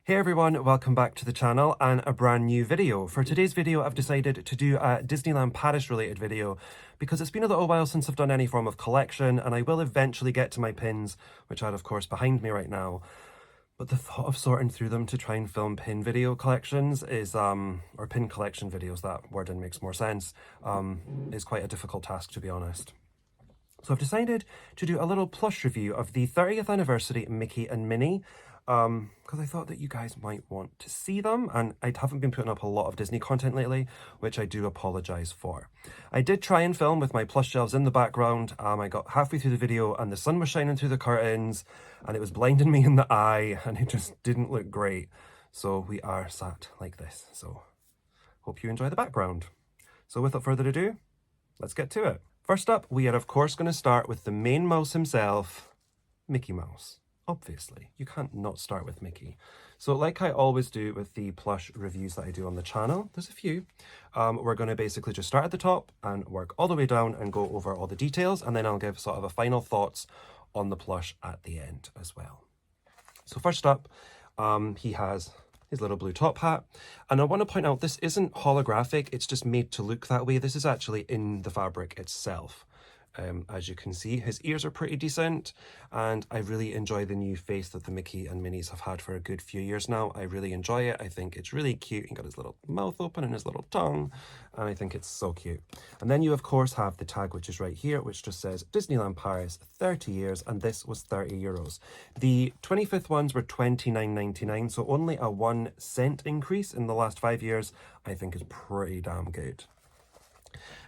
Hey everyone, welcome back to the channel and a brand new video. For today's video, I've decided to do a Disneyland Paris related video because it's been a little while since I've done any form of collection and I will eventually get to my pins, which are of course behind me right now. But the thought of sorting through them to try and film pin video collections is, or pin collection videos, that wording makes more sense, is quite a difficult task, to be honest. So I've decided to do a little plush review of the 30th anniversary Mickey and Minnie, because I thought that you guys might want to see them, and I haven't been putting up a lot of Disney content lately, which I do apologise for. I did try and film with my plush shelves in the background. I got halfway through the video and the sun was shining through the curtains and it was blinding me in the eye and it just didn't look great. So we are sat like this. So hope you enjoy the background. So without further ado, let's get to it. First up, we are of course going to start with the main mouse himself, Mickey Mouse. Obviously, you can't not start with Mickey. So like I always do with the plush reviews that I do on the channel, there's a few, we're going to basically just start at the top and work all the way down and go over all the details, and then I'll give sort of a final thoughts on the plush at the end as well. So first up, he has his little blue top hat, and I want to point out this isn't holographic, it's just made to look that way. This is actually in the fabric itself. As you can see, his ears are pretty decent, and I really enjoy the new face that the Mickey and Minnies have had for a good few years now. I really enjoy it. I think it's really cute. He got his little mouth open and his little tongue, and I think it's so cute. And then you of course have the tag, which is right here, which just says Disneyland Paris 30 years, and this was €30. The 25th ones were $29.99, so only a 1 cent increase in the last 5 years, I think is pretty damn good.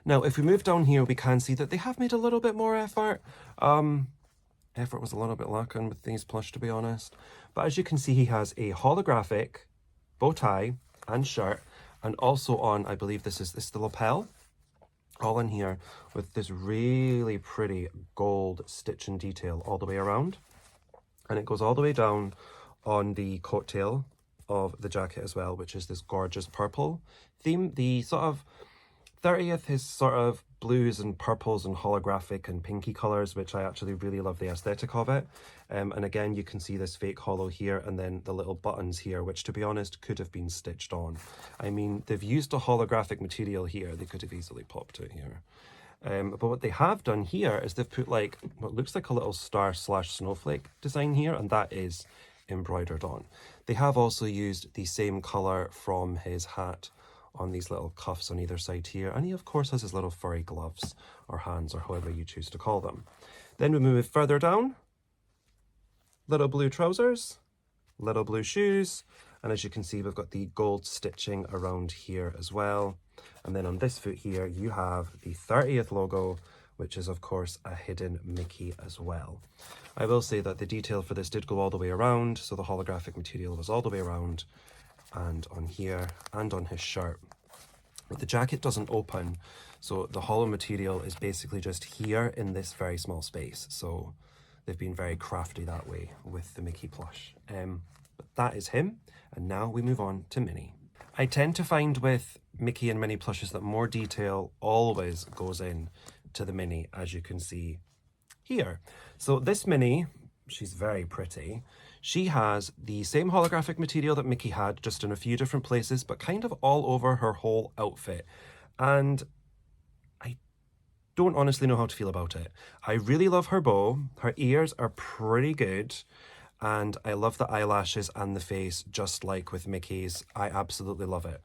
Now, if we move down here, we can see that they have made a little bit more effort. Effort was a little bit lacking with these plush, to be honest. But as you can see, he has a holographic bow tie and shirt, and also on, I believe this is the lapel, all in here with this really pretty gold stitch and detail all the way around. And it goes all the way down on the coattail of the jacket as well, which is this gorgeous purple theme. The sort of 30th is sort of blues and purples and holographic and pinky colours, which I actually really love the aesthetic of it. And again, you can see this fake hollow here and then the little buttons here, which to be honest could have been stitched on. I mean, they've used a holographic material here. They could have easily popped it here. But what they have done here is they've put like what looks like a little star / snowflake design here, and that is embroidered on. They have also used the same colour from his hat on these little cuffs on either side here, and he of course has his little furry gloves or hands or however you choose to call them. Then we move further down, little blue trousers, little blue shoes, and as you can see we've got the gold stitching around here as well. And then on this foot here you have the 30th logo, which is of course a hidden Mickey as well. I will say that the detail for this did go all the way around, so the holographic material was all the way around and on here and on his shirt. But the jacket doesn't open, so the hollow material is basically just here in this very small space. So they've been very crafty that way with the Mickey plush. But that is him, and now we move on to Minnie. I tend to find with Mickey and Minnie plushes that more detail always goes in to the Minnie, as you can see here. So this Minnie, she's very pretty. She has the same holographic material that Mickey had, just in a few different places, but kind of all over her whole outfit. And I don't honestly know how to feel about it. I really love her bow. Her ears are pretty good. And I love the eyelashes and the face, just like with Mickey's. I absolutely love it.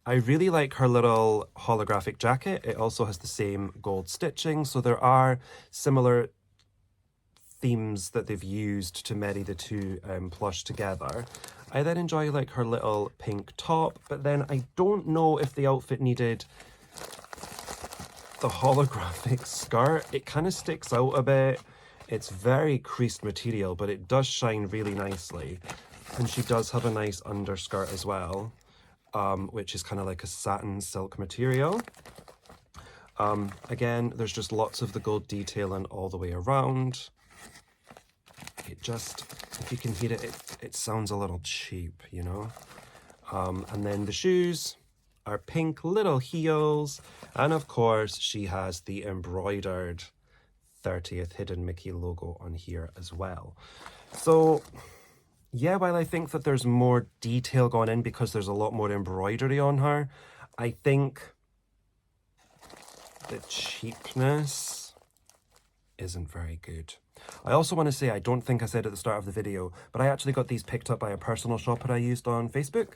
I really like her little holographic jacket. It also has the same gold stitching, so there are similar themes that they've used to marry the two plush together. I then enjoy like her little pink top, but then I don't know if the outfit needed the holographic skirt. It kind of sticks out a bit. It's very creased material, but it does shine really nicely. And she does have a nice underskirt as well, which is kind of like a satin silk material. Again, there's just lots of the gold detailing all the way around. It just, if you can hear it, it sounds a little cheap, you know? And then the shoes are pink little heels. And of course, she has the embroidered 30th hidden Mickey logo on here as well. So Yeah, while I think that there's more detail gone in because there's a lot more embroidery on her, I think the cheapness isn't very good. I also want to say, I don't think I said at the start of the video, but I actually got these picked up by a personal shopper I used on Facebook.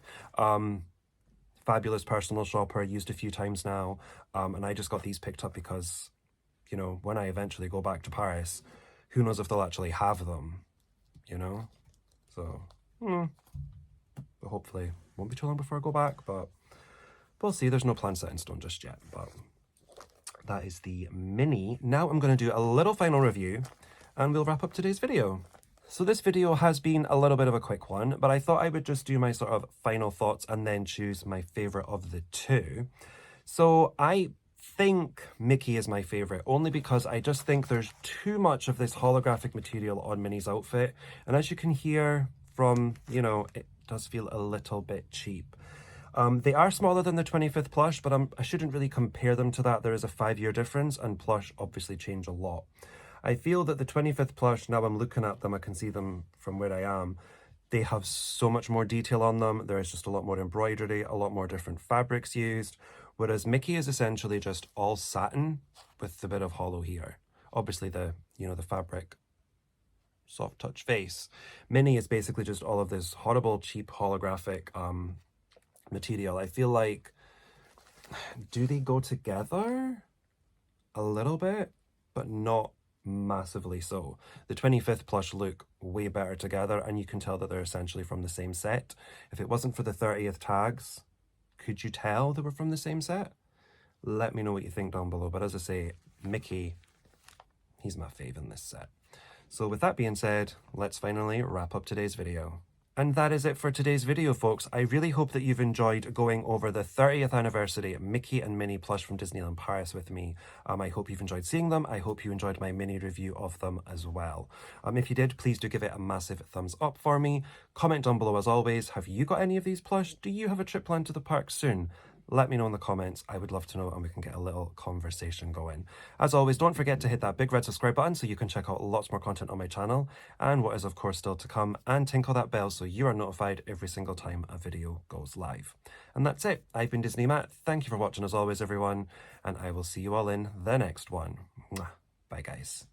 Fabulous personal shopper, used a few times now, and I just got these picked up because, you know, when I eventually go back to Paris, who knows if they'll actually have them, you know? So, but hopefully won't be too long before I go back, but we'll see. There's no plan set in stone just yet, but that is the Minnie. Now I'm going to do a little final review and we'll wrap up today's video. So this video has been a little bit of a quick one, but I thought I would just do my sort of final thoughts and then choose my favorite of the two. So I think Mickey is my favorite, only because I just think there's too much of this holographic material on Minnie's outfit. And as you can hear from, you know, it does feel a little bit cheap. They are smaller than the 25th Plush, but I shouldn't really compare them to that. There is a 5-year difference, and Plush obviously change a lot. I feel that the 25th Plush, now I'm looking at them, I can see them from where I am, they have so much more detail on them. There is just a lot more embroidery, a lot more different fabrics used, whereas Mickey is essentially just all satin with the bit of hollow here. Obviously the, you know, the fabric soft touch face. Minnie is basically just all of this horrible, cheap, holographic material. I feel like, do they go together? A little bit, but not massively so. The 25th Plush look way better together, and you can tell that they're essentially from the same set. If it wasn't for the 30th tags, could you tell they were from the same set? Let me know what you think down below. But as I say, Mickey, he's my fave in this set. So with that being said, let's finally wrap up today's video. And that is it for today's video, folks. I really hope that you've enjoyed going over the 30th anniversary Mickey and Minnie plush from Disneyland Paris with me. I hope you've enjoyed seeing them. I hope you enjoyed my mini review of them as well. If you did, please do give it a massive thumbs up for me. Comment down below as always. Have you got any of these plush? Do you have a trip planned to the park soon? Let me know in the comments. I would love to know, and we can get a little conversation going. As always, don't forget to hit that big red subscribe button so you can check out lots more content on my channel and what is of course still to come, and tinkle that bell so you are notified every single time a video goes live. And that's it. I've been Disney Matt. Thank you for watching as always, everyone, and I will see you all in the next one. Bye, guys.